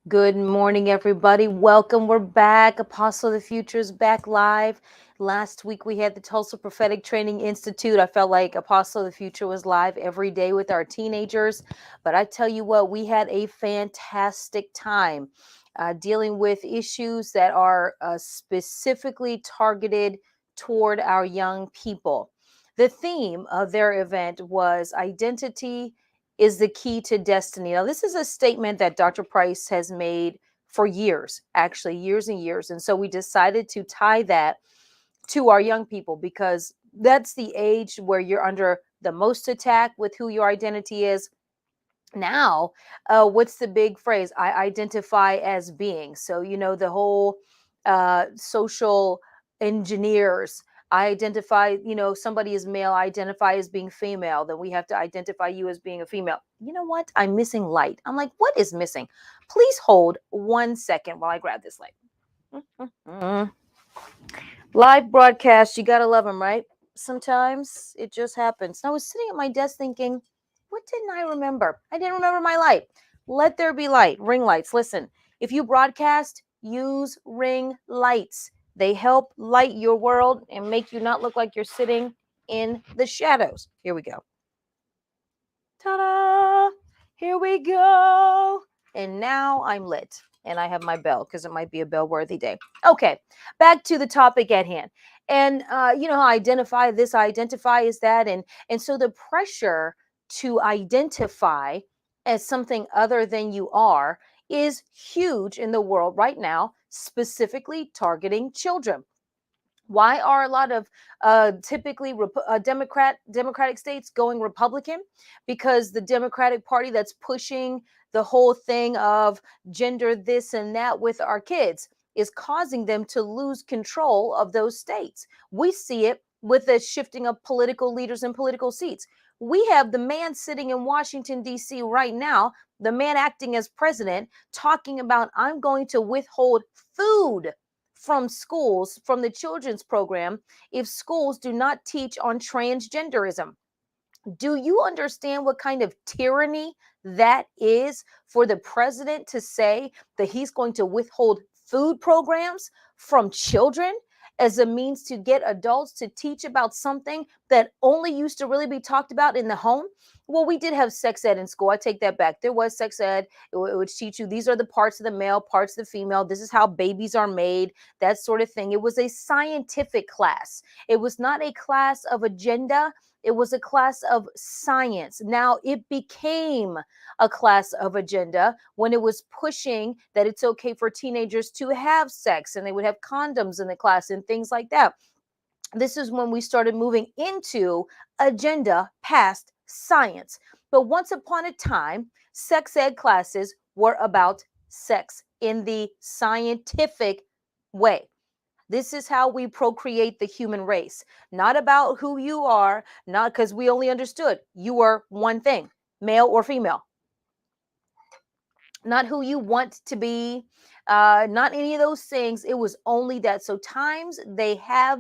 Good morning, everybody. Welcome. We're back. Apostle of the Future is back live. Last week we had the Tulsa Prophetic Training Institute. I felt like Apostle of the Future was live every day with our teenagers. But I tell you what, we had a fantastic time dealing with issues that are specifically targeted toward our young people. The theme of their event was identity is the key to destiny. Now, this is a statement that Dr. Price has made for years, actually, years and years. And so we decided to tie that to our young people because that's the age where you're under the most attack with who your identity is. Now, what's the big phrase? I identify as being. So, the whole social engineers. I identify, somebody is male, I identify as being female, then we have to identify you as being a female. You know what? I'm missing light. I'm like, what is missing? Please hold 1 second while I grab this light. Live broadcast, you got to love them, right? Sometimes it just happens. I was sitting at my desk thinking, what didn't I remember? I didn't remember my light. Let there be light. Ring lights. Listen, if you broadcast, use ring lights. They help light your world and make you not look like you're sitting in the shadows. Here we go. Ta-da! Here we go. And now I'm lit. And I have my bell because it might be a bell-worthy day. Okay, back to the topic at hand. And how identify this, identify is that, and so the pressure to identify as something other than you are is huge in the world right now, specifically targeting children. Why are a lot of typically Democratic states going Republican? Because the Democratic Party that's pushing the whole thing of gender this and that with our kids is causing them to lose control of those states. We see it with the shifting of political leaders and political seats. We have the man sitting in Washington, D.C. right now, the man acting as president, talking about, I'm going to withhold food from schools, from the children's program, if schools do not teach on transgenderism. Do you understand what kind of tyranny that is for the president to say that he's going to withhold food programs from children as a means to get adults to teach about something that only used to really be talked about in the home? Well, we did have sex ed in school. I take that back. There was sex ed. It would teach you these are the parts of the male, parts of the female. This is how babies are made, that sort of thing. It was a scientific class. It was not a class of agenda. It was a class of science. Now it became a class of agenda when it was pushing that it's okay for teenagers to have sex and they would have condoms in the class and things like that. This is when we started moving into agenda past science. But once upon a time, sex ed classes were about sex in the scientific way. This is how we procreate the human race. Not about who you are, not because we only understood you were one thing, male or female. Not who you want to be, not any of those things. It was only that. So times they have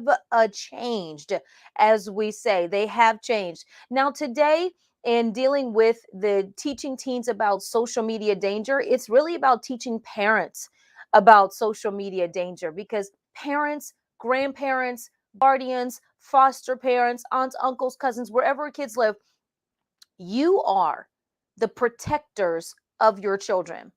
changed, as we say, they have changed. Now, today, in dealing with the teaching teens about social media danger, it's really about teaching parents about social media danger because parents, grandparents, guardians, foster parents, aunts, uncles, cousins, wherever kids live, you are the protectors of your children.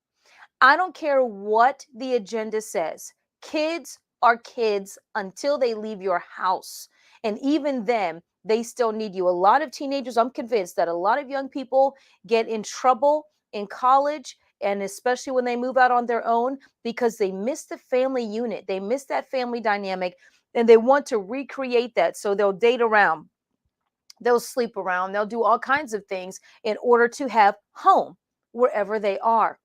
I don't care what the agenda says. Kids are kids until they leave your house. And even then, they still need you. A lot of teenagers, I'm convinced that a lot of young people get in trouble in college and especially when they move out on their own because they miss the family unit. They miss that family dynamic and they want to recreate that. So they'll date around, they'll sleep around, they'll do all kinds of things in order to have home wherever they are.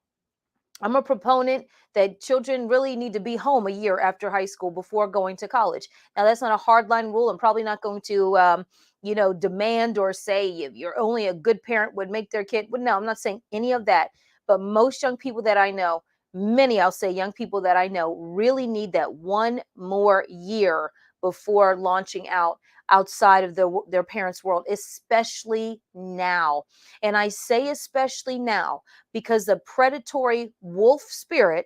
I'm a proponent that children really need to be home a year after high school before going to college. Now, that's not a hardline rule. I'm probably not going to, demand or say if you're only a good parent would make their kid. Well, no, I'm not saying any of that. But most young people that I know, many, I'll say young people that I know, really need that one more year before launching out outside of their parents' world, especially now. And I say especially now because the predatory wolf spirit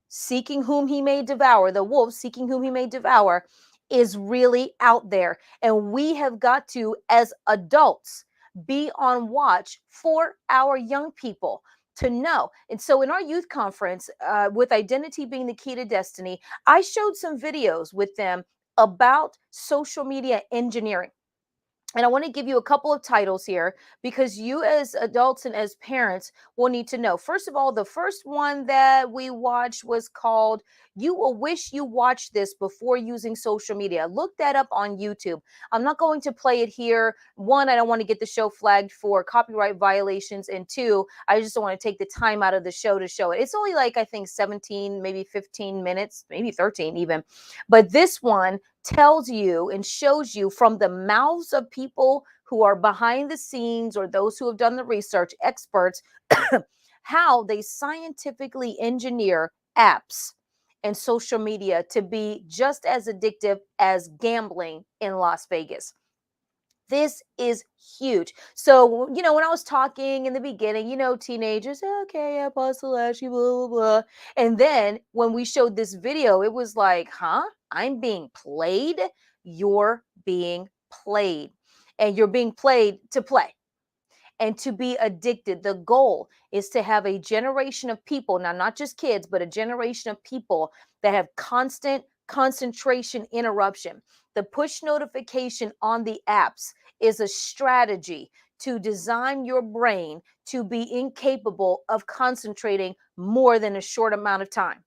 seeking whom he may devour, the wolf seeking whom he may devour, is really out there. And we have got to, as adults, be on watch for our young people to know. And so, in our youth conference, with identity being the key to destiny, I showed some videos with them about social media engineering. And I want to give you a couple of titles here because you, as adults and as parents, will need to know. First of all, the first one that we watched was called You Will Wish You Watched This Before Using Social Media. Look that up on YouTube. I'm not going to play it here. One, I don't want to get the show flagged for copyright violations. And two, I just don't want to take the time out of the show to show it. It's only like, I think, 17, maybe 15 minutes, maybe 13 even. But this one tells you and shows you from the mouths of people who are behind the scenes or those who have done the research, experts, how they scientifically engineer apps and social media to be just as addictive as gambling in Las Vegas. This is huge. So, when I was talking in the beginning, teenagers, okay, Apostle Ashley, blah, blah, blah. And then when we showed this video, it was like, huh? I'm being played. You're being played. And you're being played to play and to be addicted. The goal is to have a generation of people, now not just kids, but a generation of people that have constant concentration interruption. The push notification on the apps is a strategy to design your brain to be incapable of concentrating more than a short amount of time.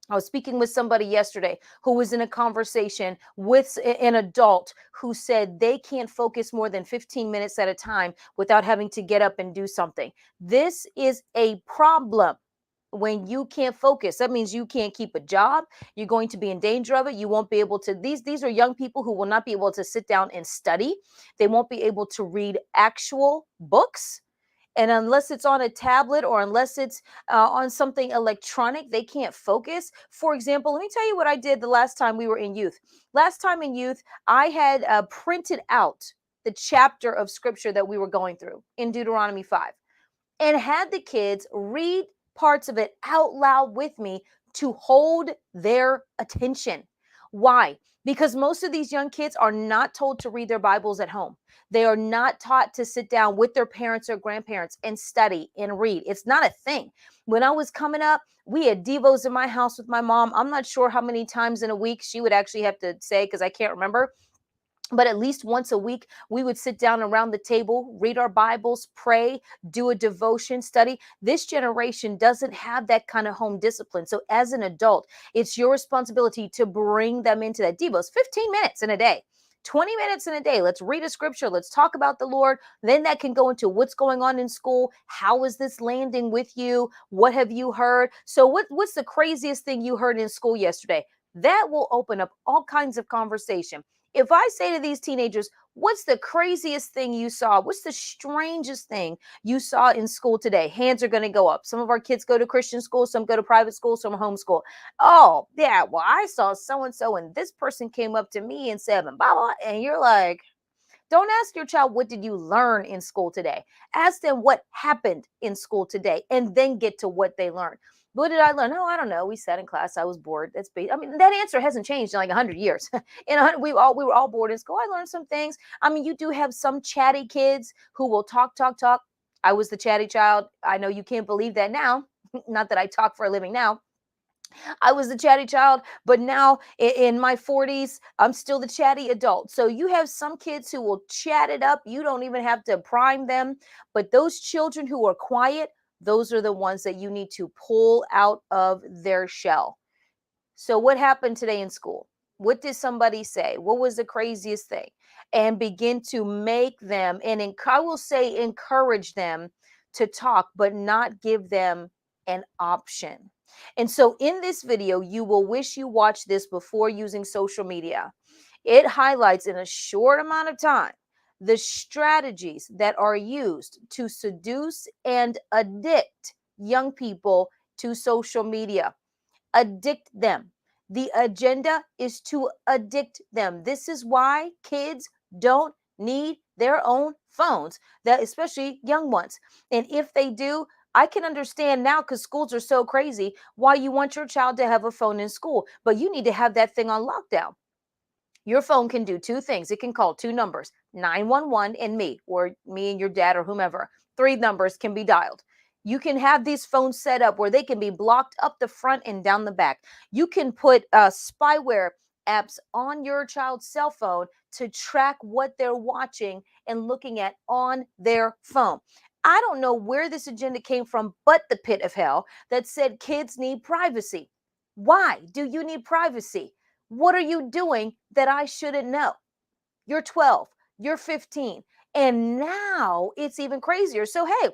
I was speaking with somebody yesterday who was in a conversation with an adult who said they can't focus more than 15 minutes at a time without having to get up and do something. This is a problem. When you can't focus, that means you can't keep a job. You're going to be in danger of it. You won't be able to. These are young people who will not be able to sit down and study. They won't be able to read actual books. And unless it's on a tablet or unless it's on something electronic, they can't focus. For example, let me tell you what I did the last time we were in youth. Last time in youth, I had printed out the chapter of scripture that we were going through in Deuteronomy 5 and had the kids read parts of it out loud with me to hold their attention. Why? Because most of these young kids are not told to read their Bibles at home. They are not taught to sit down with their parents or grandparents and study and read. It's not a thing. When I was coming up, we had Devos in my house with my mom. I'm not sure how many times in a week she would actually have to say because I can't remember. But at least once a week, we would sit down around the table, read our Bibles, pray, do a devotion study. This generation doesn't have that kind of home discipline. So as an adult, it's your responsibility to bring them into that. Devos, 15 minutes in a day. 20 minutes in a day. Let's read a scripture. Let's talk about the Lord. Then that can go into what's going on in school. How is this landing with you? What have you heard? So what's the craziest thing you heard in school yesterday? That will open up all kinds of conversation. If I say to these teenagers, what's the craziest thing you saw? What's the strangest thing you saw in school today? Hands are going to go up. Some of our kids go to Christian school, some go to private school, some homeschool. Oh, yeah, well, I saw so-and-so, and this person came up to me and said, blah, blah, and you're like, don't ask your child, what did you learn in school today? Ask them what happened in school today, and then get to what they learned. What did I learn? Oh, I don't know. We sat in class. I was bored. That answer hasn't changed in like 100 years. We were all bored in school. I learned some things. You do have some chatty kids who will talk. I was the chatty child. I know you can't believe that now. Not that I talk for a living now. I was the chatty child, but now in my 40s, I'm still the chatty adult. So you have some kids who will chat it up. You don't even have to prime them. But those children who are quiet, those are the ones that you need to pull out of their shell. So what happened today in school? What did somebody say? What was the craziest thing? And begin to make them, and I will say encourage them to talk, but not give them an option. And so in this video, you will wish you watched this before using social media. It highlights in a short amount of time the strategies that are used to seduce and addict young people to social media. Addict them. The agenda is to addict them. This is why kids don't need their own phones, that especially young ones. And if they do, I can understand now because schools are so crazy why you want your child to have a phone in school, but you need to have that thing on lockdown. Your phone can do two things. It can call two numbers, 911 and me, or me and your dad or whomever. Three numbers can be dialed. You can have these phones set up where they can be blocked up the front and down the back. You can put spyware apps on your child's cell phone to track what they're watching and looking at on their phone. I don't know where this agenda came from, but the pit of hell that said kids need privacy. Why do you need privacy? What are you doing that I shouldn't know? You're 12, you're 15, and now it's even crazier. So, hey,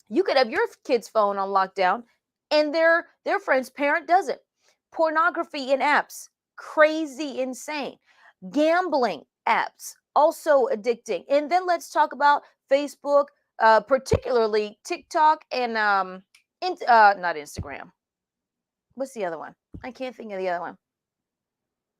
you could have your kid's phone on lockdown and their friend's parent doesn't. Pornography in apps, crazy insane. Gambling apps, also addicting. And then let's talk about Facebook, particularly TikTok and not Instagram. What's the other one? I can't think of the other one.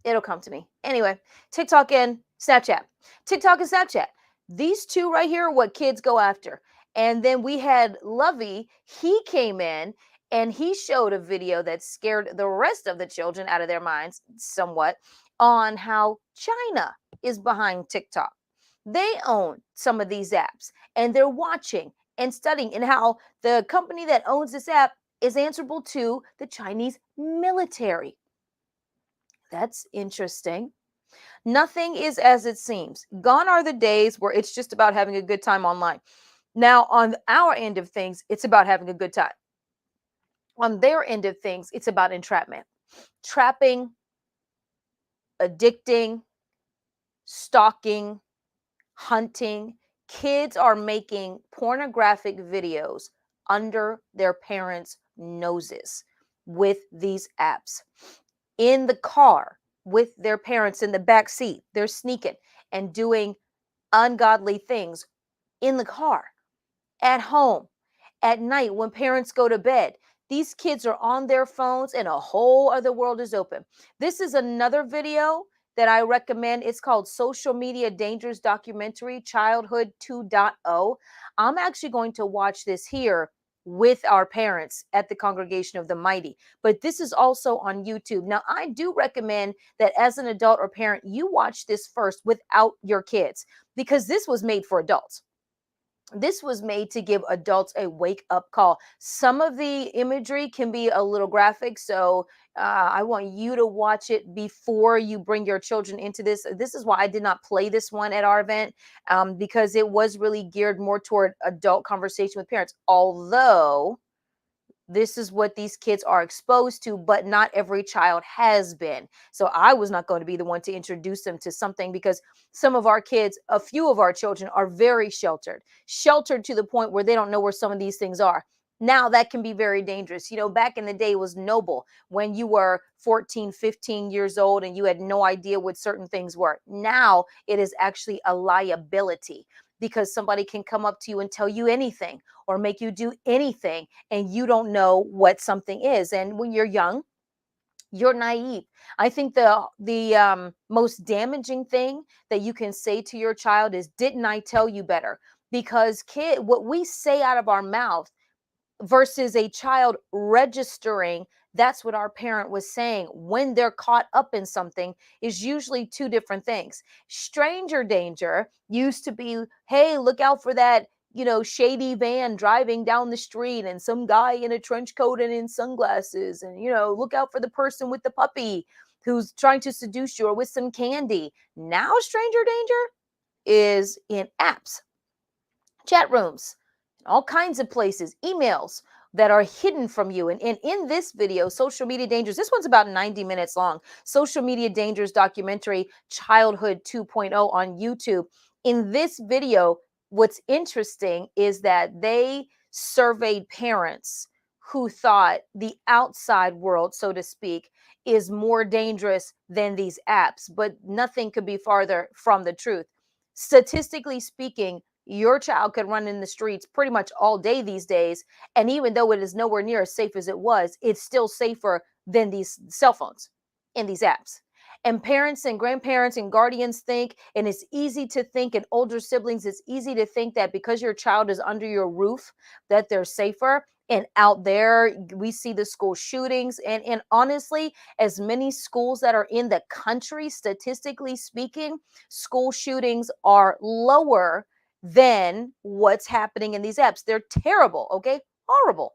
It'll come to me. Anyway, TikTok and Snapchat. TikTok and Snapchat. These two right here are what kids go after. And then we had Lovey. He came in and he showed a video that scared the rest of the children out of their minds somewhat on how China is behind TikTok. They own some of these apps and they're watching and studying, and how the company that owns this app is answerable to the Chinese military. That's interesting. Nothing is as it seems. Gone are the days where it's just about having a good time online. Now, on our end of things, it's about having a good time. On their end of things, it's about entrapment, trapping, addicting, stalking, hunting. Kids are making pornographic videos under their parents' noses with these apps. In the car with their parents in the back seat, they're sneaking and doing ungodly things in the car, at home, at night when parents go to bed. These kids are on their phones and a whole other world is open. This is another video that I recommend. It's called Social Media Dangers Documentary Childhood 2.0. I'm actually going to watch this here with our parents at the Congregation of the Mighty, but this is also on YouTube. Now, I do recommend that as an adult or parent, you watch this first without your kids, because this was made for adults. This was made to give adults a wake up call. Some of the imagery can be a little graphic, so I want you to watch it before you bring your children into this. This is why I did not play this one at our event, because it was really geared more toward adult conversation with parents. Although this is what these kids are exposed to, but not every child has been. So I was not going to be the one to introduce them to something, because some of our kids, a few of our children, are very sheltered to the point where they don't know where some of these things are. Now that can be very dangerous. You know, back in the day, it was noble when you were 14, 15 years old and you had no idea what certain things were. Now it is actually a liability, because somebody can come up to you and tell you anything or make you do anything, and you don't know what something is. And when you're young, you're naive. I think the most damaging thing that you can say to your child is, "Didn't I tell you better?" Because what we say out of our mouth versus a child registering that's what our parent was saying when they're caught up in something is usually two different things. Stranger danger used to be, hey, look out for that, shady van driving down the street and some guy in a trench coat and in sunglasses, and look out for the person with the puppy who's trying to seduce you or with some candy. Now stranger danger is in apps, chat rooms, all kinds of places, emails that are hidden from you. And in this video, Social Media Dangers, this one's about 90 minutes long, Social Media Dangers Documentary Childhood 2.0 on YouTube. In this video, what's interesting is that they surveyed parents who thought the outside world, so to speak, is more dangerous than these apps, but nothing could be farther from the truth. Statistically speaking, your child could run in the streets pretty much all day these days. And even though it is nowhere near as safe as it was, it's still safer than these cell phones. in these apps. And parents and grandparents and guardians think, and it's easy to think, and older siblings, it's easy to think that because your child is under your roof, that they're safer. And out there, we see the school shootings. And honestly, as many schools that are in the country, statistically speaking, school shootings are lower than what's happening in these apps. They're terrible, okay? Horrible.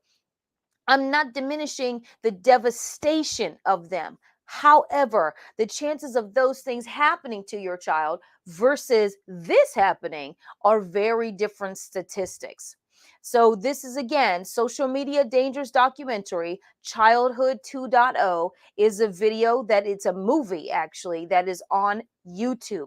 I'm not diminishing the devastation of them. However, the chances of those things happening to your child versus this happening are very different statistics. So, this is again Social Media Dangers Documentary Childhood 2.0 is a video that it's a movie actually that is on YouTube.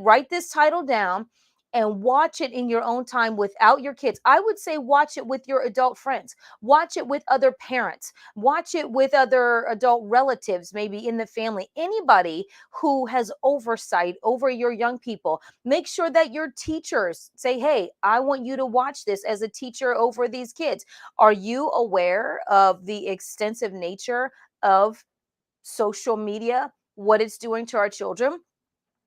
Write this title down and watch it in your own time without your kids. I would say watch it with your adult friends. Watch it with other parents. Watch it with other adult relatives, maybe in the family. Anybody who has oversight over your young people. Make sure that your teachers say, hey, I want you to watch this as a teacher over these kids. Are you aware of the extensive nature of social media, what it's doing to our children?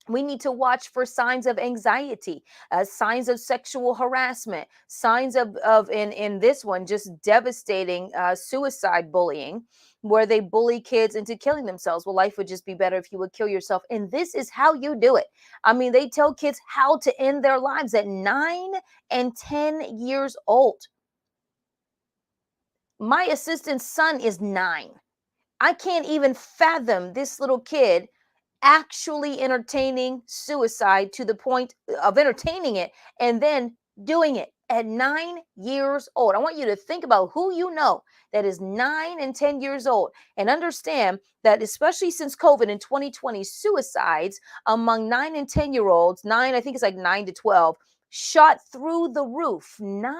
We need to watch for signs of anxiety, signs of sexual harassment, signs of in this one, just devastating suicide bullying, where they bully kids into killing themselves. Well, life would just be better if you would kill yourself. And this is how you do it. I mean, they tell kids how to end their lives at 9 and 10 years old. My assistant's son is 9. I can't even fathom this little kid actually entertaining suicide to the point of entertaining it and then doing it at 9 years old. I want you to think about who you know that is 9 and 10 years old and understand that, especially since COVID in 2020, suicides among 9 and 10-year-olds, I think it's like 9 to 12, shot through the roof. 9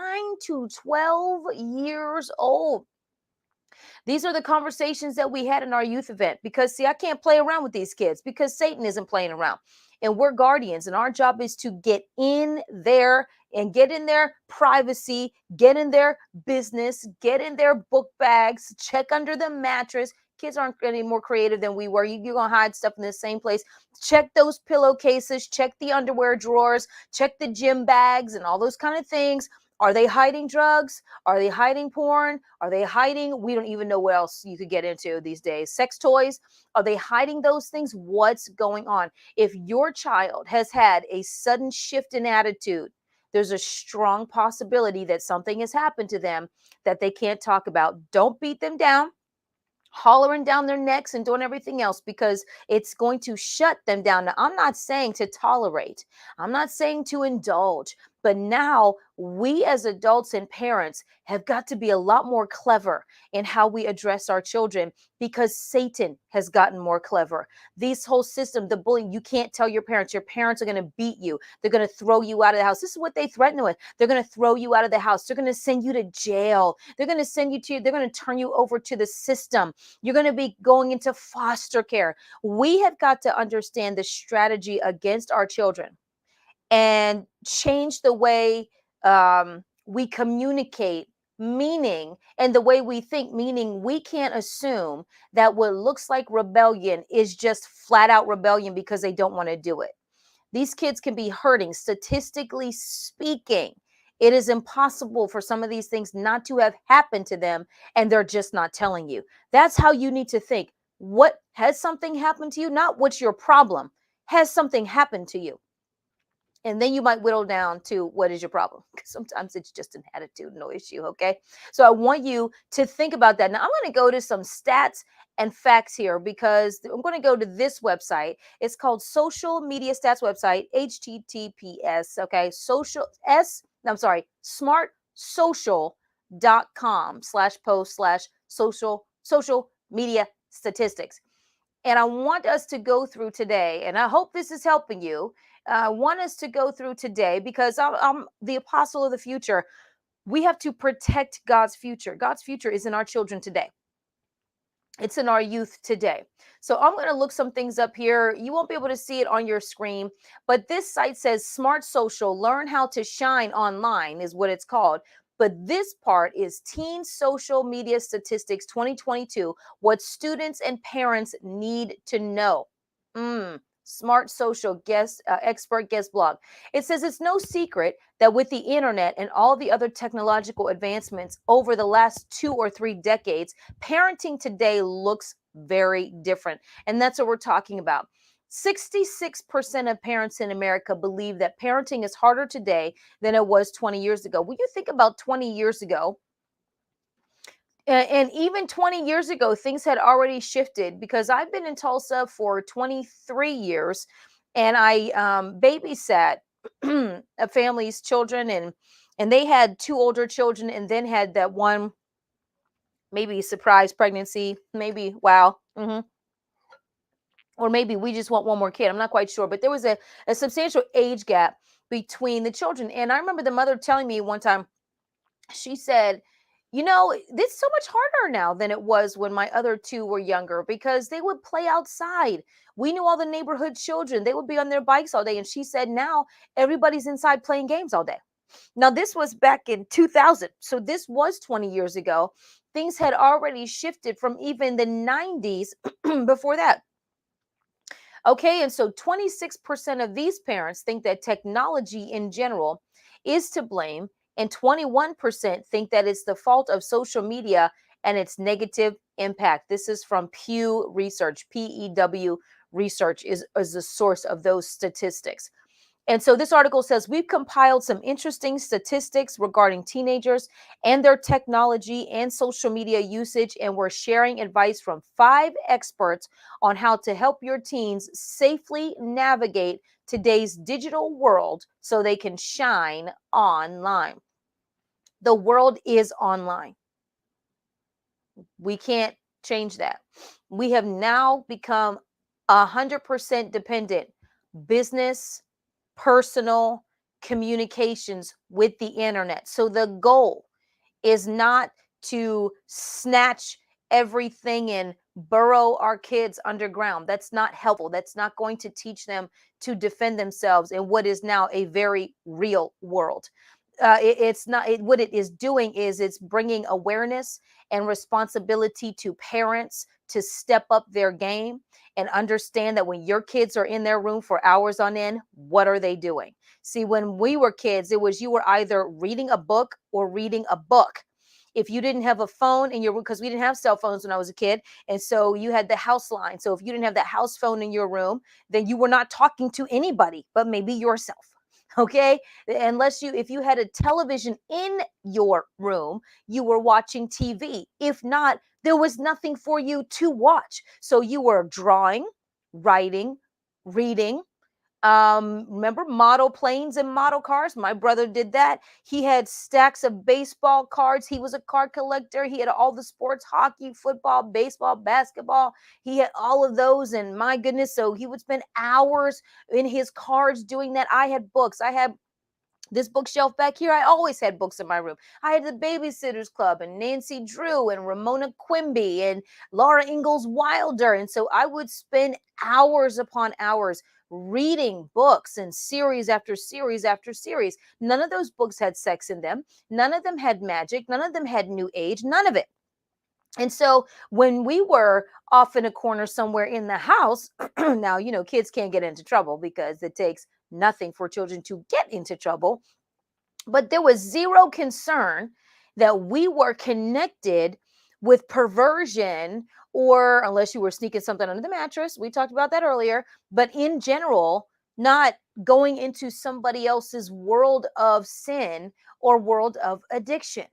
to 12 years old. These are the conversations that we had in our youth event because, see, I can't play around with these kids because Satan isn't playing around. And we're guardians, and our job is to get in there and get in their privacy, get in their business, get in their book bags, check under the mattress. Kids aren't any more creative than we were. You're going to hide stuff in the same place. Check those pillowcases, check the underwear drawers, check the gym bags, and all those kind of things. Are they hiding drugs? Are they hiding porn? Are they hiding? We don't even know what else you could get into these days. Sex toys? Are they hiding those things? What's going on? If your child has had a sudden shift in attitude, there's a strong possibility that something has happened to them that they can't talk about. Don't beat them down, hollering down their necks and doing everything else, because it's going to shut them down. Now, I'm not saying to tolerate, I'm not saying to indulge, but now we as adults and parents have got to be a lot more clever in how we address our children, because Satan has gotten more clever. This whole system, the bullying, you can't tell your parents. Your parents are going to beat you. They're going to throw you out of the house. This is what they threaten with. They're going to throw you out of the house. They're going to send you to jail. They're going to send you to, they're going to turn you over to the system. You're going to be going into foster care. We have got to understand the strategy against our children and change the way we communicate meaning and the way we think, meaning we can't assume that what looks like rebellion is just flat out rebellion because they don't want to do it. These kids can be hurting. Statistically speaking, it is impossible for some of these things not to have happened to them, and they're just not telling you. That's how you need to think. What has something happened to you? Not what's your problem. Has something happened to you? And then you might whittle down to what is your problem? Because sometimes it's just an attitude, no issue. Okay. So I want you to think about that. Now I'm going to go to some stats and facts here because I'm going to go to this website. It's called Social Media Stats website, HTTPS. Okay. smartsocial.com/post/social media statistics. And I want us to go through today, and I hope this is helping you. I want us to go through today because I'm the apostle of the future. We have to protect God's future. God's future is in our children today. It's in our youth today. So I'm going to look some things up here. You won't be able to see it on your screen, but this site says Smart Social, learn how to shine online is what it's called. But this part is Teen Social Media Statistics 2022, what students and parents need to know. Smart Social guest expert guest blog. It says it's no secret that with the internet and all the other technological advancements over the last 2 or 3 decades, parenting today looks very different. And that's what we're talking about. 66% of parents in America believe that parenting is harder today than it was 20 years ago. When you think about 20 years ago, and even 20 years ago, things had already shifted because I've been in Tulsa for 23 years and I babysat a family's children, and they had two older children and then had that one maybe surprise pregnancy, maybe wow. Or maybe we just want one more kid. I'm not quite sure, but there was a substantial age gap between the children. And I remember the mother telling me one time, she said, it's so much harder now than it was when my other two were younger because they would play outside. We knew all the neighborhood children. They would be on their bikes all day. And she said, now everybody's inside playing games all day. Now, this was back in 2000. So this was 20 years ago. Things had already shifted from even the 90s before that. Okay, and so 26% of these parents think that technology in general is to blame, and 21% think that it's the fault of social media and its negative impact. This is from Pew Research. PEW Research is the source of those statistics. And so this article says we've compiled some interesting statistics regarding teenagers and their technology and social media usage, and we're sharing advice from 5 experts on how to help your teens safely navigate today's digital world so they can shine online. The world is online. We can't change that. We have now become 100% dependent. Business, personal communications with the internet. So the goal is not to snatch everything and burrow our kids underground. That's not helpful. That's not going to teach them to defend themselves in what is now a very real world. It's not what it is doing is it's bringing awareness and responsibility to parents to step up their game and understand that when your kids are in their room for hours on end, what are they doing? See, when we were kids, it was you were either reading a book or reading a book. If you didn't have a phone in your room, because we didn't have cell phones when I was a kid, and so you had the house line. So if you didn't have that house phone in your room, then you were not talking to anybody but maybe yourself. Okay, unless if you had a television in your room, you were watching TV. If not, there was nothing for you to watch. So you were drawing, writing, reading. Remember model planes and model cars? My brother did that. He had stacks of baseball cards. He was a card collector. He had all the sports: hockey, football, baseball, basketball. He had all of those, and my goodness, so he would spend hours in his cards doing that. I had books. I had this bookshelf back here. I always had books in my room. I had the Babysitters Club and Nancy Drew and Ramona Quimby and Laura Ingalls Wilder. And so I would spend hours upon hours reading books and series after series after series. None of those books had sex in them. None of them had magic. None of them had new age. None of it. And so when we were off in a corner somewhere in the house, now, kids can't get into trouble because it takes nothing for children to get into trouble. But there was zero concern that we were connected with perversion, or unless you were sneaking something under the mattress. We talked about that earlier. But in general, not going into somebody else's world of sin or world of addiction.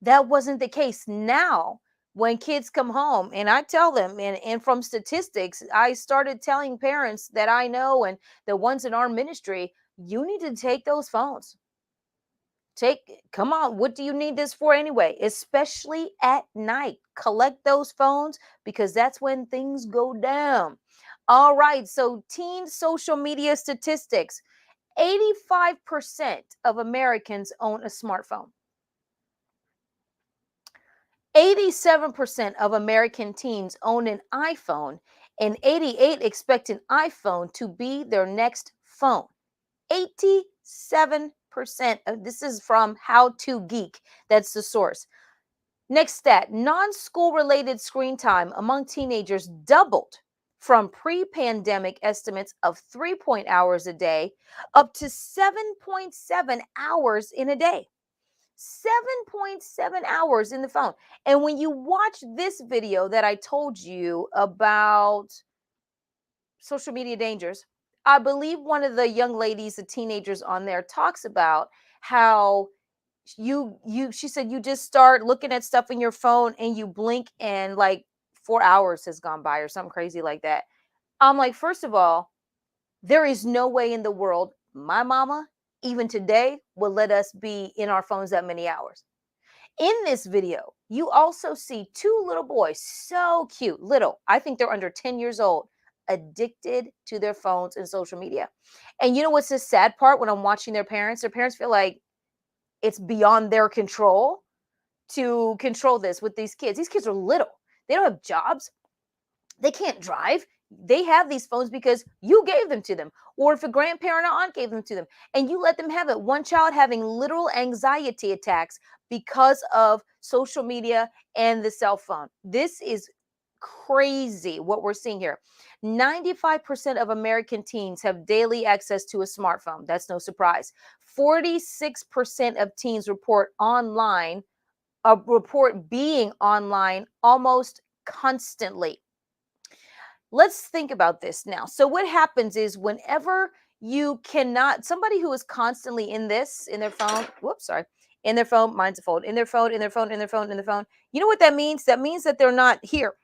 That wasn't the case. Now, when kids come home, and I tell them, and from statistics, I started telling parents that I know and the ones in our ministry, you need to take those phones. Come on, what do you need this for anyway? Especially at night. Collect those phones because that's when things go down. All right, so teen social media statistics. 85% of Americans own a smartphone. 87% of American teens own an iPhone, and 88 expect an iPhone to be their next phone. 87%. This is from How to Geek. That's the source. Next stat, non-school related screen time among teenagers doubled from pre-pandemic estimates of 3 hours a day up to 7.7 hours in a day. 7.7 hours in the phone. And when you watch this video that I told you about social media dangers, I believe one of the young ladies, the teenagers on there, talks about how she said you just start looking at stuff in your phone and you blink and like 4 hours has gone by or something crazy like that. I'm like, first of all, there is no way in the world my mama, even today, will let us be in our phones that many hours. In this video, you also see two little boys, so cute, little. I think they're under 10 years old, addicted to their phones and social media. And you know what's the sad part when I'm watching their parents? Their parents feel like it's beyond their control to control this with these kids. These kids are little. They don't have jobs. They can't drive. They have these phones because you gave them to them, or if a grandparent or aunt gave them to them, and you let them have it. One child having literal anxiety attacks because of social media and the cell phone. This is crazy what we're seeing here. 95% of American teens have daily access to a smartphone. That's no surprise. 46% of teens report being online almost constantly. Let's think about this now. So what happens is whenever you cannot, somebody who is constantly in their phone, in their phone, mine's a phone, in their phone, in their phone, in their phone, in their phone. You know what that means? That means that they're not here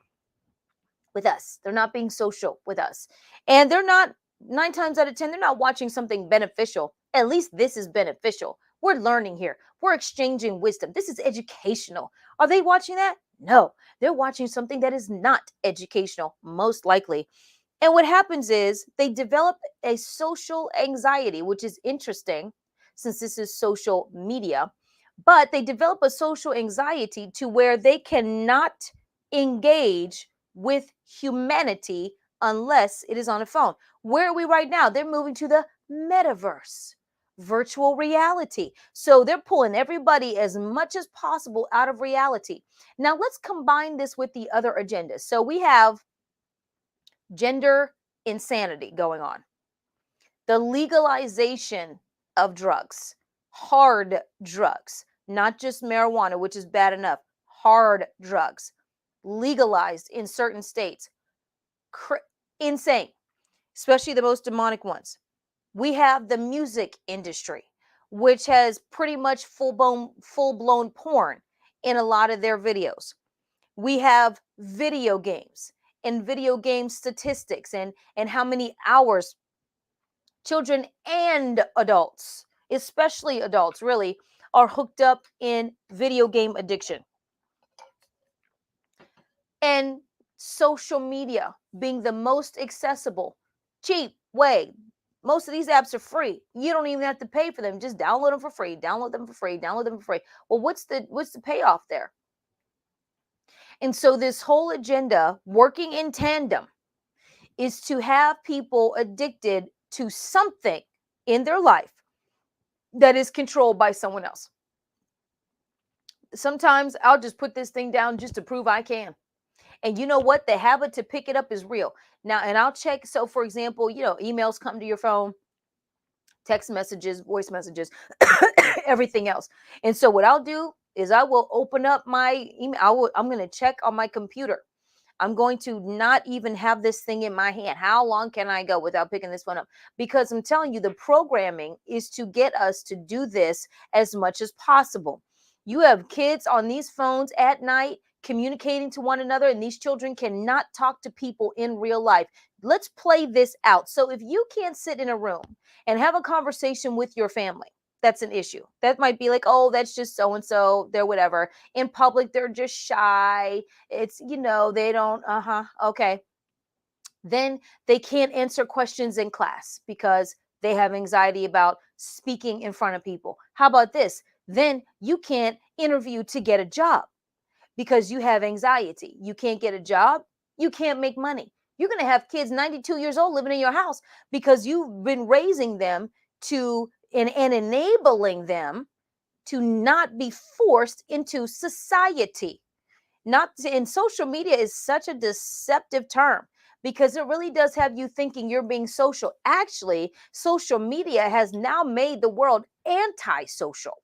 with us. They're not being social with us. And they're not, 9 times out of 10, they're not watching something beneficial. At least this is beneficial. We're learning here. We're exchanging wisdom. This is educational. Are they watching that? No, they're watching something that is not educational, most likely. And what happens is they develop a social anxiety, which is interesting since this is social media, but they develop a social anxiety to where they cannot engage with humanity unless it is on a phone. Where are we right now? They're moving to the metaverse, virtual reality. So they're pulling everybody as much as possible out of reality. Now let's combine this with the other agendas. So we have gender insanity going on, the legalization of drugs, hard drugs, not just marijuana, which is bad enough, hard drugs legalized in certain states. Insane, especially the most demonic ones. We have the music industry, which has pretty much full-blown porn in a lot of their videos. We have video games and video game statistics and how many hours children and adults, especially adults, really are hooked up in video game addiction. And social media being the most accessible, cheap way. Most of these apps are free. You don't even have to pay for them. Just download them for free. Download them for free. Download them for free. Well, what's the payoff there? And so this whole agenda working in tandem is to have people addicted to something in their life that is controlled by someone else. Sometimes I'll just put this thing down just to prove I can. And you know what? The habit to pick it up is real. Now, and I'll check. So, for example, emails come to your phone, text messages, voice messages, everything else. And so what I'll do is I will open up my email. I'm going to check on my computer. I'm going to not even have this thing in my hand. How long can I go without picking this one up? Because I'm telling you, the programming is to get us to do this as much as possible. You have kids on these phones at night communicating to one another, and these children cannot talk to people in real life. Let's play this out. So if you can't sit in a room and have a conversation with your family, that's an issue. That might be like, oh, that's just so-and-so, they're whatever. In public, they're just shy. It's, they don't, okay. Then they can't answer questions in class because they have anxiety about speaking in front of people. How about this? Then you can't interview to get a job because you have anxiety. You can't get a job. You can't make money. You're going to have kids 92 years old living in your house because you've been raising them to and enabling them to not be forced into society. Not and social media is such a deceptive term because it really does have you thinking you're being social. Actually, social media has now made the world antisocial,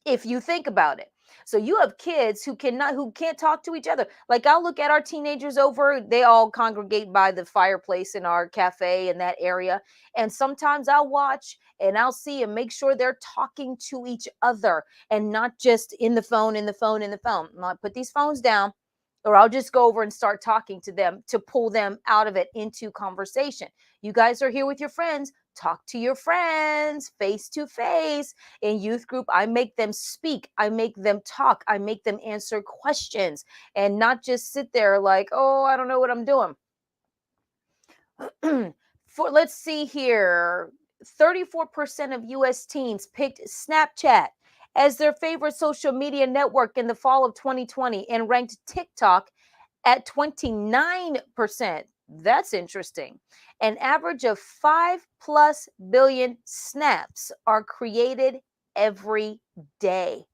if you think about it. So you have kids who can't talk to each other. Like I'll look at our teenagers over, they all congregate by the fireplace in our cafe in that area. And sometimes I'll watch and I'll see and make sure they're talking to each other and not just in the phone, in the phone, in the phone. I'll put these phones down, or I'll just go over and start talking to them to pull them out of it into conversation. You guys are here with your friends. Talk to your friends face to face. In youth group, I make them speak, I make them talk, I make them answer questions and not just sit there like, oh, I don't know what I'm doing. For let's see here, 34% of US teens picked Snapchat as their favorite social media network in the fall of 2020 and ranked TikTok at 29%. That's interesting. An average of 5+ billion snaps are created every day.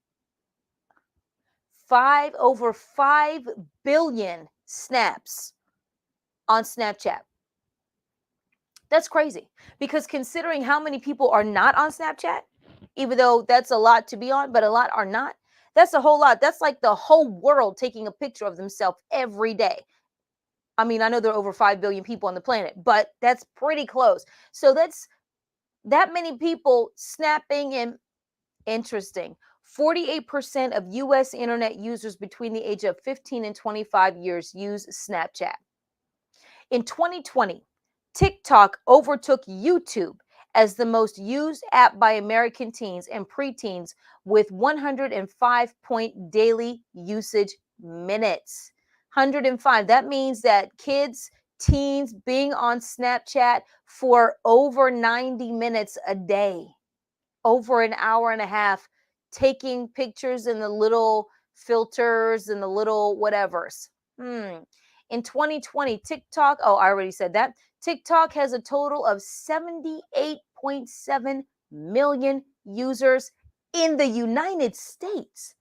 Over 5 billion snaps on Snapchat. That's crazy because considering how many people are not on Snapchat, even though that's a lot to be on, but a lot are not, that's a whole lot. That's like the whole world taking a picture of themselves every day. I mean, I know there are over 5 billion people on the planet, but that's pretty close. So that's that many people snapping. And interesting, 48% of US internet users between the age of 15 and 25 years use Snapchat. In 2020, TikTok overtook YouTube as the most used app by American teens and preteens with 105 point daily usage minutes. 105. That means that kids, teens being on Snapchat for over 90 minutes a day, over an hour and a half, taking pictures in the little filters and the little whatevers. In 2020, TikTok, oh, I already said that. TikTok has a total of 78.7 million users in the United States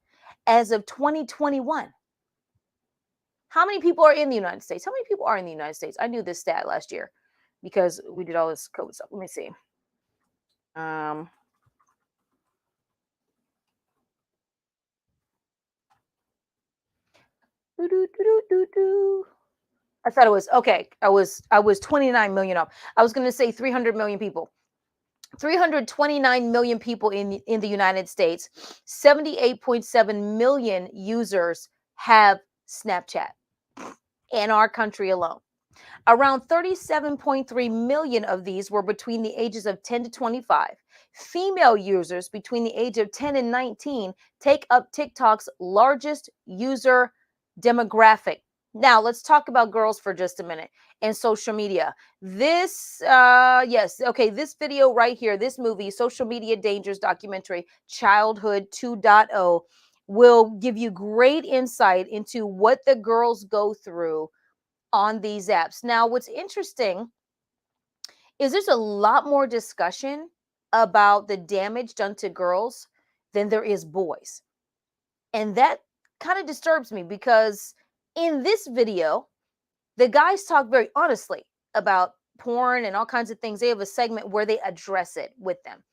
as of 2021. How many people are in the United States? How many people are in the United States? I knew this stat last year because we did all this COVID stuff. Let me see. Um, I thought it was okay. I was 29 million off. I was going to say 300 million people. 329 million people in the United States. 78.7 million users have Snapchat in our country alone. Around 37.3 million of these were between the ages of 10 to 25. Female users between the age of 10 and 19 take up TikTok's largest user demographic. Now, let's talk about girls for just a minute and social media. This, yes, okay, this video right here, this movie, Social Media Dangers documentary, Childhood 2.0, will give you great insight into what the girls go through on these apps. Now, what's interesting is there's a lot more discussion about the damage done to girls than there is boys. And that kind of disturbs me because in this video, the guys talk very honestly about porn and all kinds of things. They have a segment where they address it with them.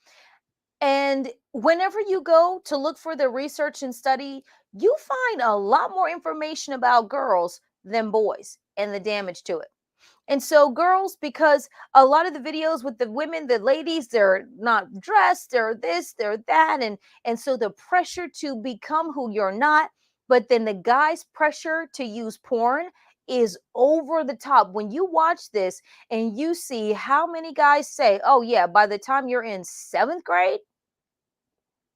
And whenever you go to look for the research and study, you find a lot more information about girls than boys and the damage to it. And so girls, because a lot of the videos with the women, the ladies, they're not dressed, they're this, they're that. And so the pressure to become who you're not, but then the guys' pressure to use porn is over the top. When you watch this and you see how many guys say, oh yeah, by the time you're in 7th grade,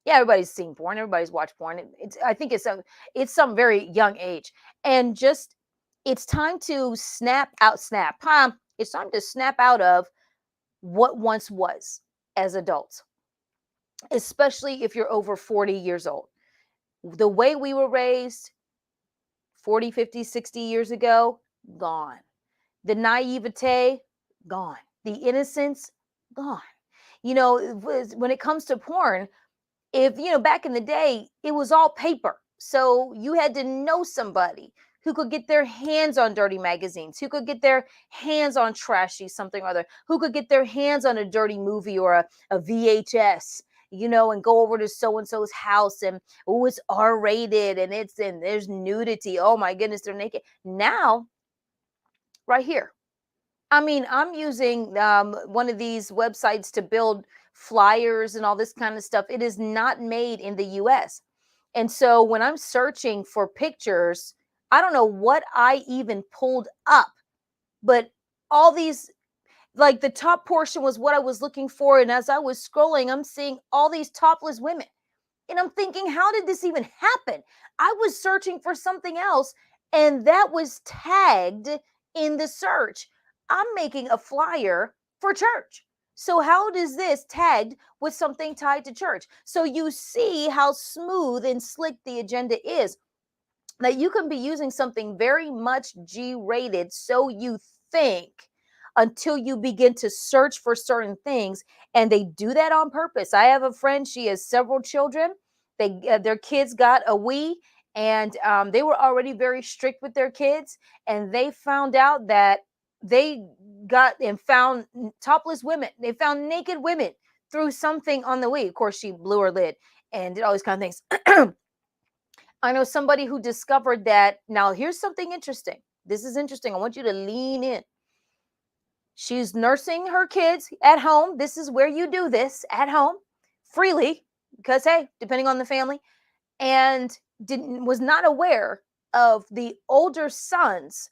yeah, everybody's seen porn, everybody's watched porn. It's I think it's some very young age. And just it's time to it's time to snap out of what once was as adults, especially if you're over 40 years old. The way we were raised 40, 50, 60 years ago, gone. The naivete, gone. The innocence, gone. When it comes to porn, if back in the day it was all paper, so you had to know somebody who could get their hands on dirty magazines, who could get their hands on trashy something or other, who could get their hands on a dirty movie or a VHS, and go over to so and so's house, and oh, it's R-rated, and there's nudity, oh my goodness, they're naked now, right here. I mean, I'm using one of these websites to build flyers and all this kind of stuff. It is not made in the US. And so when I'm searching for pictures, I don't know what I even pulled up, but all these, like, the top portion was what I was looking for. And as I was scrolling, I'm seeing all these topless women. And I'm thinking, how did this even happen? I was searching for something else, and that was tagged in the search. I'm making a flyer for church. So, how does this tagged with something tied to church? So, you see how smooth and slick the agenda is, that you can be using something very much G rated, so you think, until you begin to search for certain things. And they do that on purpose. I have a friend, she has several children. Their kids got a Wii, and they were already very strict with their kids. And they found out that they got and found topless women, they found naked women through something on the Wii. Of course, she blew her lid and did all these kind of things. I know somebody who discovered that. Now, here's something interesting. This is interesting. I want you to lean in. She's nursing her kids at home. This is where you do this, at home, freely, because, hey, depending on the family, and was not aware of the older sons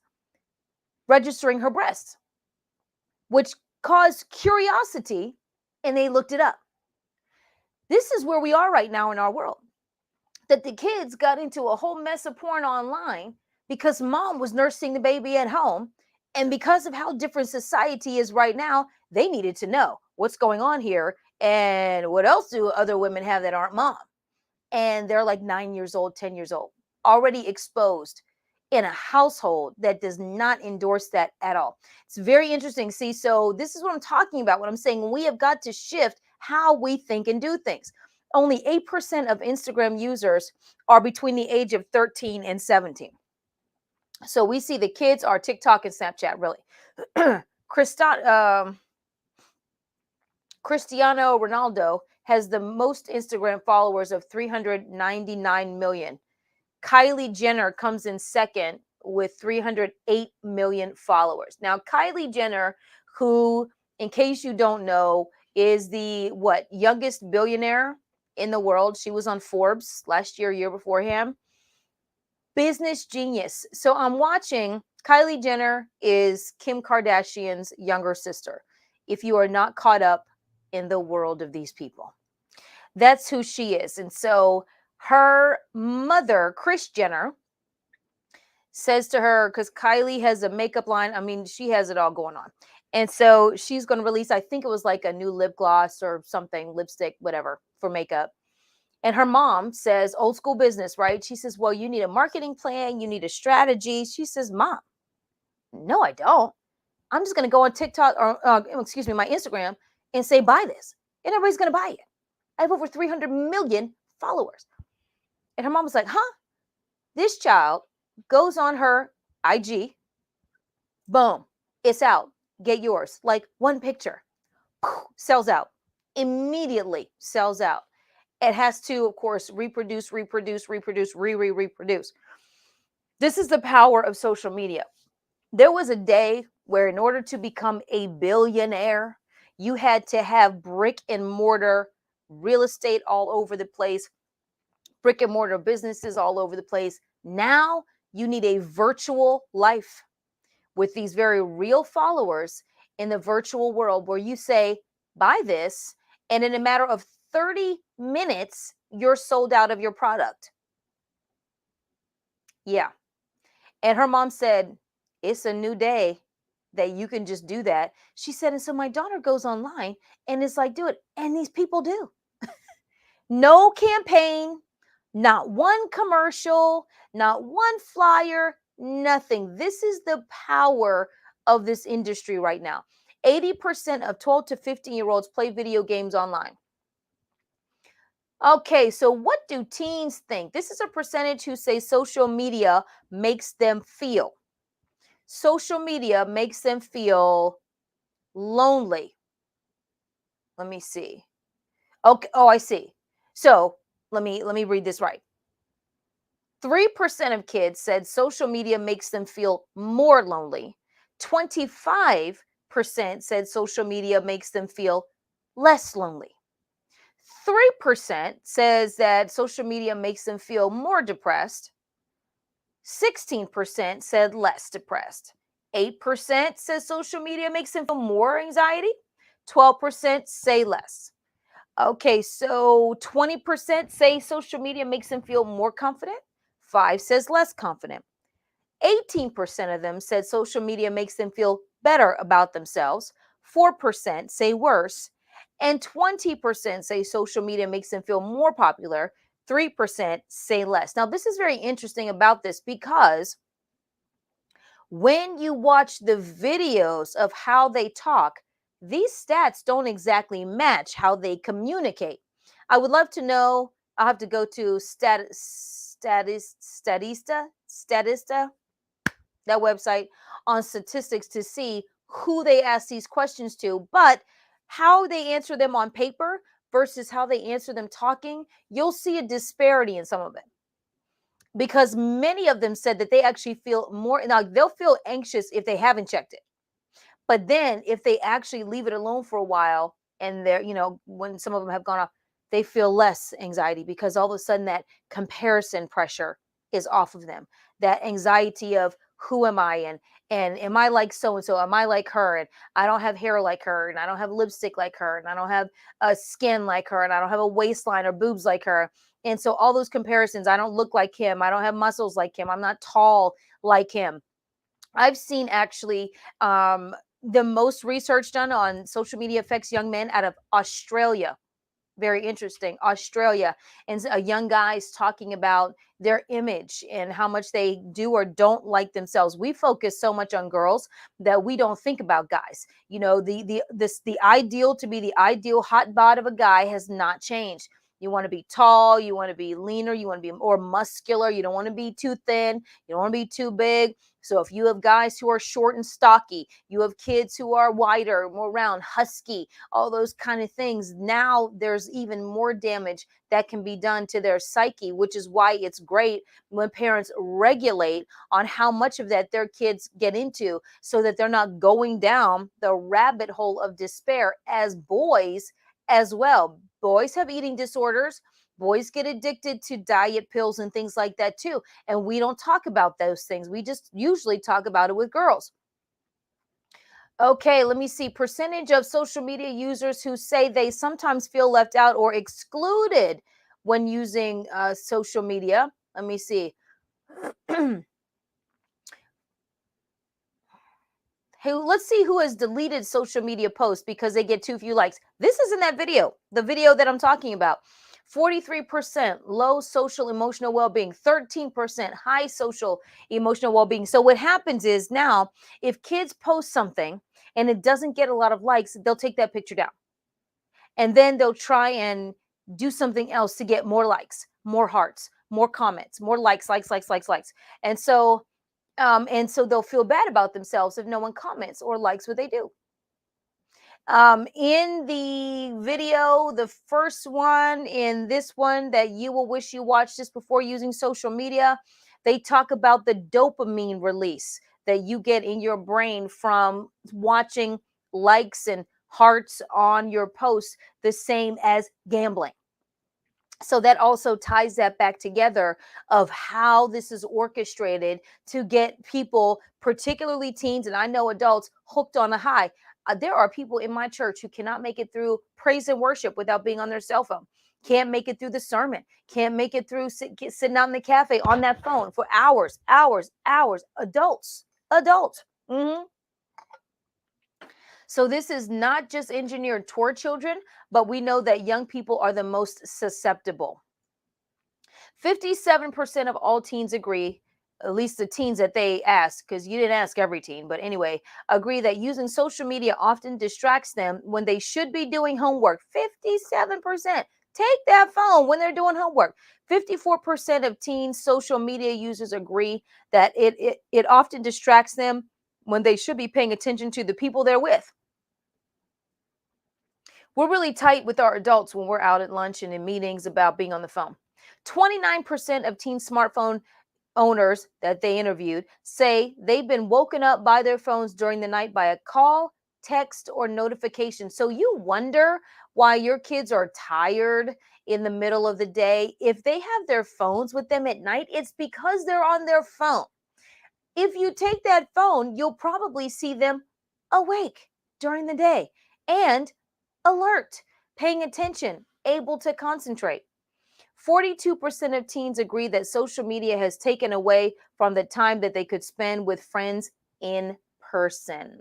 registering her breasts, which caused curiosity, and they looked it up. This is where we are right now in our world, that the kids got into a whole mess of porn online because mom was nursing the baby at home. And because of how different society is right now, they needed to know what's going on here. And what else do other women have that aren't mom? And they're like 9 years old, 10 years old, already exposed in a household that does not endorse that at all. It's very interesting. See, so this is what I'm talking about when I'm saying we have got to shift how we think and do things. Only 8% of Instagram users are between the age of 13 and 17. So we see the kids are TikTok and Snapchat, really. Cristiano Ronaldo has the most Instagram followers of 399 million. Kylie Jenner comes in second with 308 million followers. Now, Kylie Jenner, who, in case you don't know, is the youngest billionaire in the world. She was on Forbes last year before him. Business genius. So I'm watching. Kylie Jenner is Kim Kardashian's younger sister. If you are not caught up in the world of these people, that's who she is. And so her mother, Kris Jenner, says to her, because Kylie has a makeup line. I mean, she has it all going on. And so she's going to release, I think it was like a new lip gloss or something, lipstick, whatever, for makeup. And her mom says, old school business, right? She says, well, you need a marketing plan. You need a strategy. She says, Mom, no, I don't. I'm just going to go on TikTok or, my Instagram and say, buy this. And everybody's going to buy it. I have over 300 million followers. And her mom was like, huh? This child goes on her IG. Boom. It's out. Get yours. Like one picture. Sells out. Immediately sells out. It has to, of course, reproduce. This is the power of social media. There was a day where, in order to become a billionaire, you had to have brick and mortar real estate all over the place, brick and mortar businesses all over the place. Now you need a virtual life with these very real followers in the virtual world, where you say, buy this, and in a matter of 30 minutes, you're sold out of your product. Yeah. And her mom said, it's a new day that you can just do that. She said, and so my daughter goes online and it's like, do it. And these people do. No campaign, not one commercial, not one flyer, nothing. This is the power of this industry right now. 80% of 12 to 15-year-olds play video games online. Okay, so what do teens think? This is a percentage who say social media makes them feel. Social media makes them feel lonely. Let me see. Okay, oh, I see. So let me read this right. 3% of kids said social media makes them feel more lonely. 25% said social media makes them feel less lonely. 3% says that social media makes them feel more depressed. 16% said less depressed. 8% says social media makes them feel more anxiety. 12% say less. Okay, so 20% say social media makes them feel more confident. 5 says less confident. 18% of them said social media makes them feel better about themselves. 4% say worse. And 20% say social media makes them feel more popular. 3% say less. Now, this is very interesting about this because when you watch the videos of how they talk, these stats don't exactly match how they communicate. I would love to know. I'll have to go to Statista, that website, on statistics to see who they ask these questions to. But how they answer them on paper versus how they answer them talking, you'll see a disparity in some of it, because many of them said that they actually feel more. Now, they'll feel anxious if they haven't checked it, but then if they actually leave it alone for a while, and they're, when some of them have gone off, they feel less anxiety because all of a sudden that comparison pressure is off of them. That anxiety of who am I, and am I like so and so? Am I like her? And I don't have hair like her, and I don't have lipstick like her, and I don't have a skin like her, and I don't have a waistline or boobs like her. And so all those comparisons, I don't look like him, I don't have muscles like him, I'm not tall like him. I've seen actually the most research done on social media affects young men out of Australia. Very interesting. Australia. And a young guys talking about their image and how much they do or don't like themselves. We focus so much on girls that we don't think about guys. The ideal to be the ideal hot bod of a guy has not changed. You want to be tall, you want to be leaner, you want to be more muscular, you don't want to be too thin, you don't want to be too big. So if you have guys who are short and stocky, you have kids who are wider, more round, husky, all those kind of things. Now there's even more damage that can be done to their psyche, which is why it's great when parents regulate on how much of that their kids get into, so that they're not going down the rabbit hole of despair as boys as well. Boys have eating disorders. Boys get addicted to diet pills and things like that too. And we don't talk about those things. We just usually talk about it with girls. Okay, let me see. Percentage of social media users who say they sometimes feel left out or excluded when using social media. Let me see. Hey, let's see who has deleted social media posts because they get too few likes. This isn't that video, the video that I'm talking about. 43% low social emotional well-being, 13% high social emotional well-being. So what happens is now, if kids post something and it doesn't get a lot of likes, they'll take that picture down. And then they'll try and do something else to get more likes, more hearts, more comments, more likes, likes, likes, likes, likes. And so they'll feel bad about themselves if no one comments or likes what they do. In the video, the first one, in this one that you will wish you watched this before using social media, they talk about the dopamine release that you get in your brain from watching likes and hearts on your posts, the same as gambling. So that also ties that back together of how this is orchestrated to get people, particularly teens, and I know adults, hooked on a high. There are people in my church who cannot make it through praise and worship without being on their cell phone. Can't make it through the sermon. Can't make it through sitting out in the cafe on that phone for hours, hours, hours. Adults. So this is not just engineered toward children, but we know that young people are the most susceptible. 57% of all teens agree at least the teens that they asked, because you didn't ask every teen, but anyway, agree that using social media often distracts them when they should be doing homework. 57% take that phone when they're doing homework. 54% of teen social media users agree that it often distracts them when they should be paying attention to the people they're with. We're really tight with our adults when we're out at lunch and in meetings about being on the phone. 29% of teen smartphone owners that they interviewed say they've been woken up by their phones during the night by a call, text, or notification. So you wonder why your kids are tired in the middle of the day. If they have their phones with them at night, it's because they're on their phone. If you take that phone, you'll probably see them awake during the day and alert, paying attention, able to concentrate. 42% of teens agree that social media has taken away from the time that they could spend with friends in person.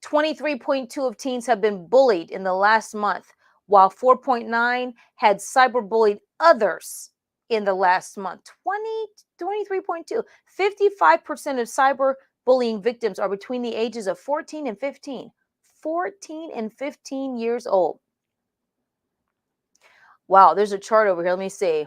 23.2 of teens have been bullied in the last month, while 4.9 had cyberbullied others in the last month. 23.2. 55% of cyberbullying victims are between the ages of 14 and 15. 14 and 15 years old. Wow, there's a chart over here. Let me see.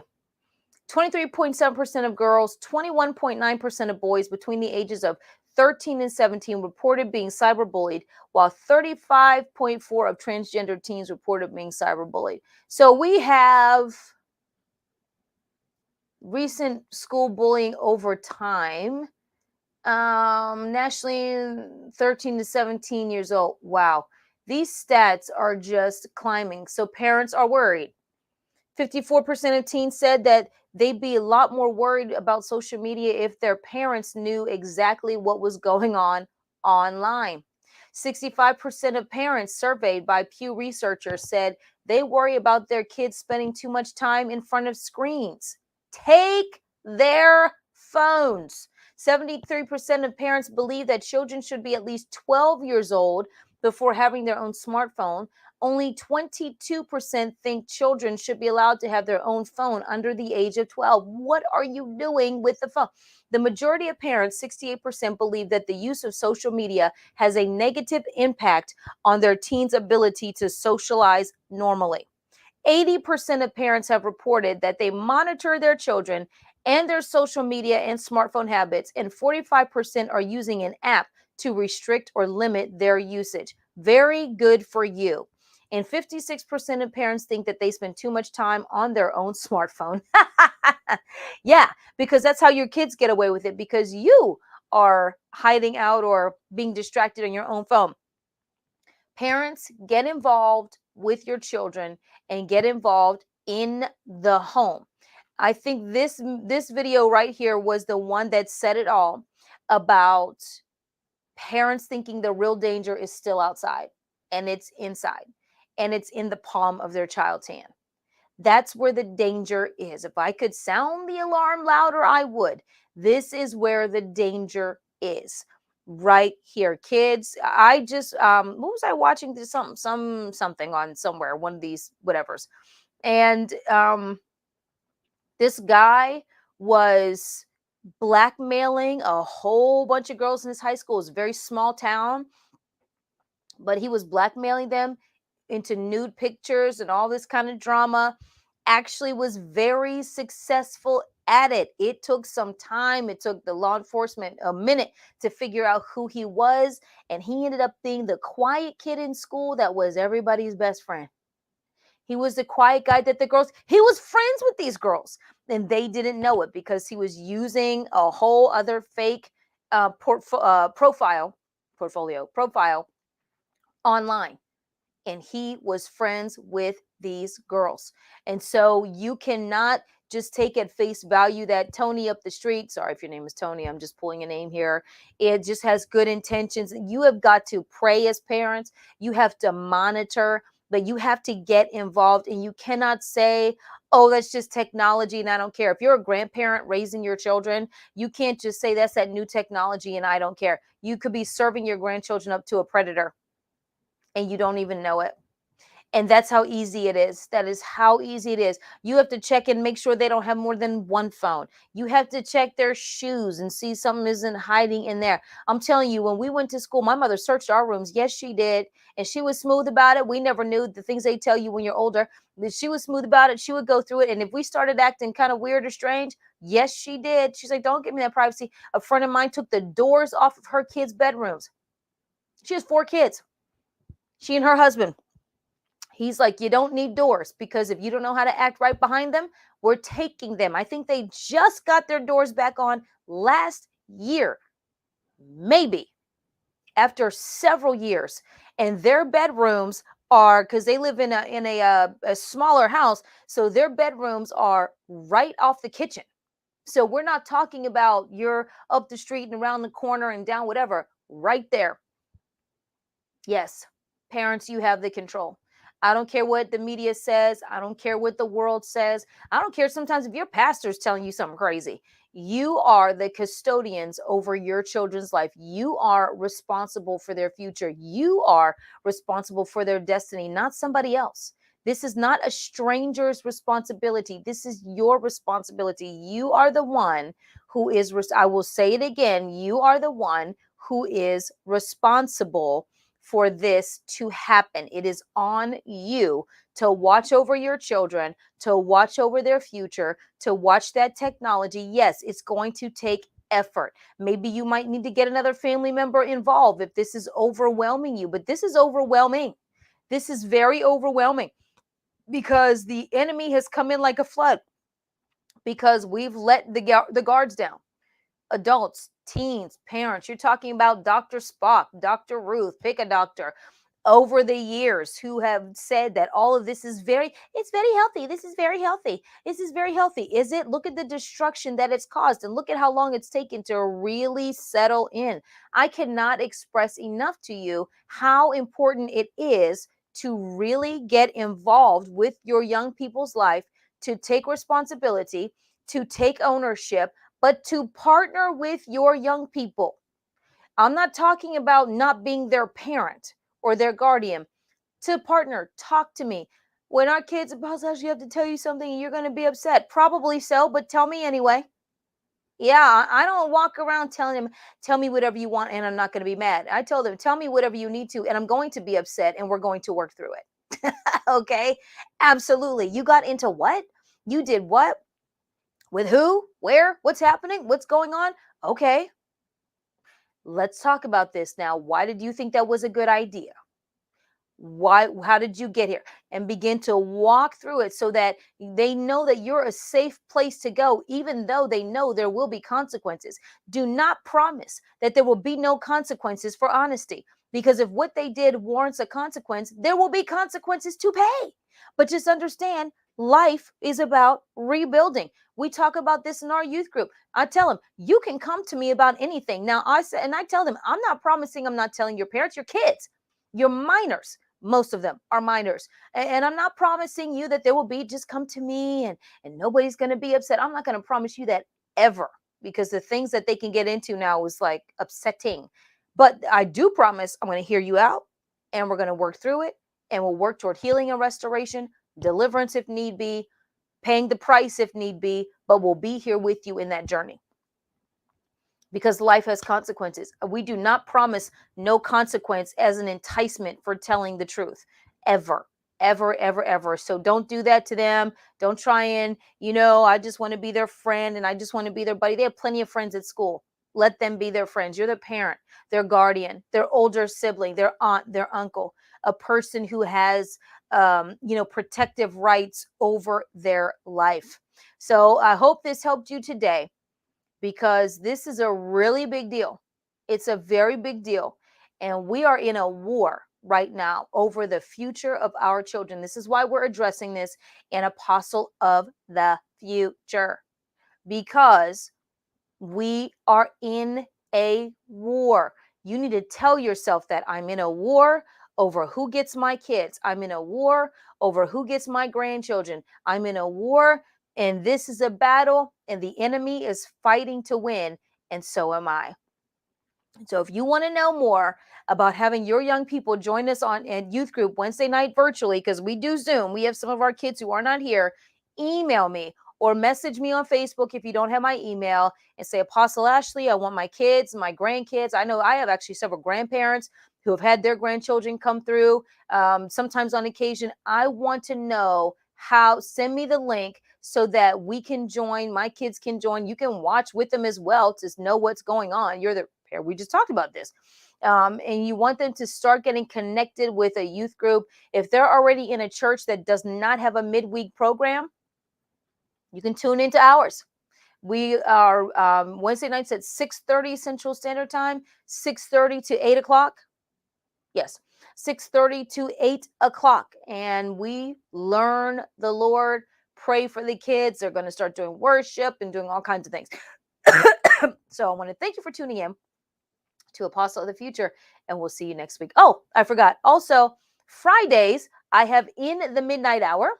23.7% of girls, 21.9% of boys between the ages of 13 and 17 reported being cyberbullied, while 35.4% of transgender teens reported being cyberbullied. So we have recent school bullying over time. Nationally, 13 to 17 years old. Wow. These stats are just climbing. So parents are worried. 54% of teens said that they'd be a lot more worried about social media if their parents knew exactly what was going on online. 65% of parents surveyed by Pew researchers said they worry about their kids spending too much time in front of screens. Take their phones. 73% of parents believe that children should be at least 12 years old before having their own smartphone. Only 22% think children should be allowed to have their own phone under the age of 12. What are you doing with the phone? The majority of parents, 68%, believe that the use of social media has a negative impact on their teens' ability to socialize normally. 80% of parents have reported that they monitor their children and their social media and smartphone habits, and 45% are using an app to restrict or limit their usage. Very good for you. And 56% of parents think that they spend too much time on their own smartphone. Yeah, because that's how your kids get away with it, because you are hiding out or being distracted on your own phone. Parents, get involved with your children and get involved in the home. I think this video right here was the one that said it all about parents thinking the real danger is still outside, and it's inside, and it's in the palm of their child's hand. That's where the danger is. If I could sound the alarm louder, I would. This is where the danger is. Right here, kids. I just what was I watching? This something on somewhere, one of these whatevers. And this guy was blackmailing a whole bunch of girls in his high school. It was a very small town, but he was blackmailing them into nude pictures and all this kind of drama. Actually was very successful at it. It took some time. It took the law enforcement a minute to figure out who he was, and he ended up being the quiet kid in school that was everybody's best friend. He was the quiet guy that he was friends with these girls, and they didn't know it because he was using a whole other fake profile online, and he was friends with these girls. And so you cannot just take at face value that Tony up the street, sorry if your name is Tony, I'm just pulling a name here, it just has good intentions. You have got to pray as parents. You have to monitor, but you have to get involved, and you cannot say, oh, that's just technology and I don't care. If you're a grandparent raising your children, you can't just say that's that new technology and I don't care. You could be serving your grandchildren up to a predator and you don't even know it. And that's how easy it is. That is how easy it is. You have to check and make sure they don't have more than one phone. You have to check their shoes and see something isn't hiding in there. I'm telling you, when we went to school, my mother searched our rooms. Yes, she did. And she was smooth about it. We never knew the things they tell you when you're older. But she was smooth about it. She would go through it. And if we started acting kind of weird or strange, yes, she did. She's like, don't give me that privacy. A friend of mine took the doors off of her kids' bedrooms. She has 4 kids. She and her husband. He's like, you don't need doors because if you don't know how to act right behind them, we're taking them. I think they just got their doors back on last year, maybe after several years. And their bedrooms are, because they live in a smaller house, so their bedrooms are right off the kitchen. So we're not talking about you're up the street and around the corner and down whatever, right there. Yes, parents, you have the control. I don't care what the media says. I don't care what the world says. I don't care sometimes if your pastor's telling you something crazy. You are the custodians over your children's life. You are responsible for their future. You are responsible for their destiny, not somebody else. This is not a stranger's responsibility. This is your responsibility. You are the one who is, I will say it again, you are the one who is responsible for this to happen. It is on you to watch over your children, to watch over their future, to watch that technology. Yes, it's going to take effort. Maybe you might need to get another family member involved if this is overwhelming you, but this is overwhelming. This is very overwhelming because the enemy has come in like a flood because we've let the guards down. Adults, teens, parents. You're talking about Dr. Spock, Dr. Ruth, pick a doctor over the years who have said that all of this is it's very healthy. This is very healthy. This is very healthy. Is it? Look at the destruction that it's caused and look at how long it's taken to really settle in. I cannot express enough to you how important it is to really get involved with your young people's life, to take responsibility, to take ownership, but to partner with your young people. I'm not talking about not being their parent or their guardian. To partner, talk to me. When our kids, boss, you have to tell you something and you're going to be upset. Probably so, but tell me anyway. Yeah, I don't walk around telling them, tell me whatever you want and I'm not going to be mad. I tell them, tell me whatever you need to and I'm going to be upset and we're going to work through it. Okay? Absolutely. You got into what? You did what? With who? Where? What's happening? What's going on? Okay. Let's talk about this now. Why did you think that was a good idea? Why, how did you get here? And begin to walk through it so that they know that you're a safe place to go, even though they know there will be consequences. Do not promise that there will be no consequences for honesty, because if what they did warrants a consequence, there will be consequences to pay. But just understand, life is about rebuilding. We talk about this in our youth group. I tell them, you can come to me about anything. Now, I say, and I tell them, I'm not promising, I'm not telling your parents, your kids, your minors, most of them are minors, and I'm not promising you that there will be, just come to me and nobody's going to be upset. I'm not going to promise you that ever, because the things that they can get into now is like upsetting. But I do promise I'm going to hear you out and we're going to work through it and we'll work toward healing and restoration, deliverance if need be, paying the price if need be, but we'll be here with you in that journey, because life has consequences. We do not promise no consequence as an enticement for telling the truth, ever, ever, ever, ever. So don't do that to them. Don't try and, I just want to be their friend and I just want to be their buddy. They have plenty of friends at school. Let them be their friends. You're their parent, their guardian, their older sibling, their aunt, their uncle, a person who has, protective rights over their life. So I hope this helped you today, because this is a really big deal. It's a very big deal. And we are in a war right now over the future of our children. This is why we're addressing this in Apostle of the Future, because we are in a war. You need to tell yourself that I'm in a war over who gets my kids. I'm in a war over who gets my grandchildren. I'm in a war, and this is a battle, and the enemy is fighting to win, and so am I. So if you want to know more about having your young people join us on a youth group Wednesday night virtually, because we do Zoom, we have some of our kids who are not here, email me or message me on Facebook if you don't have my email and say, Apostle Ashley, I want my kids, my grandkids. I know I have actually several grandparents who have had their grandchildren come through. Sometimes on occasion, I want to know how, send me the link so that we can join, my kids can join. You can watch with them as well to know what's going on. You're the parent. We just talked about this. And you want them to start getting connected with a youth group. If they're already in a church that does not have a midweek program, you can tune into ours. We are Wednesday nights at 6:30 Central Standard Time, 6:30 to 8 o'clock. Yes, 6:30 to 8 o'clock. And we learn the Lord, pray for the kids. They're going to start doing worship and doing all kinds of things. So I want to thank you for tuning in to Apostle of the Future, and we'll see you next week. Oh, I forgot. Also, Fridays, I have In the Midnight Hour.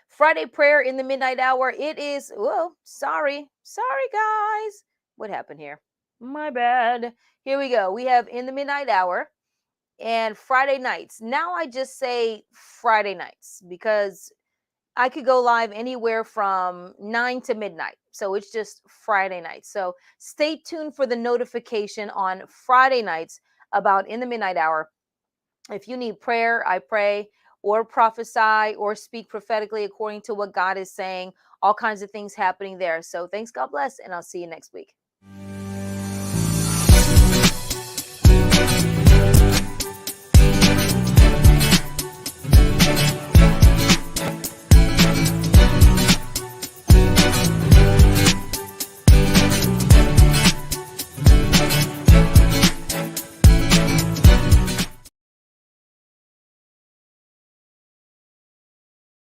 Friday prayer in the midnight hour. It is, whoa, sorry, guys. What happened here? My bad. Here we go. We have In the Midnight Hour and Friday nights. Now I just say Friday nights because I could go live anywhere from 9 to midnight. So it's just Friday nights. So stay tuned for the notification on Friday nights about In the Midnight Hour. If you need prayer, I pray, or prophesy, or speak prophetically according to what God is saying, all kinds of things happening there. So thanks, God bless, and I'll see you next week.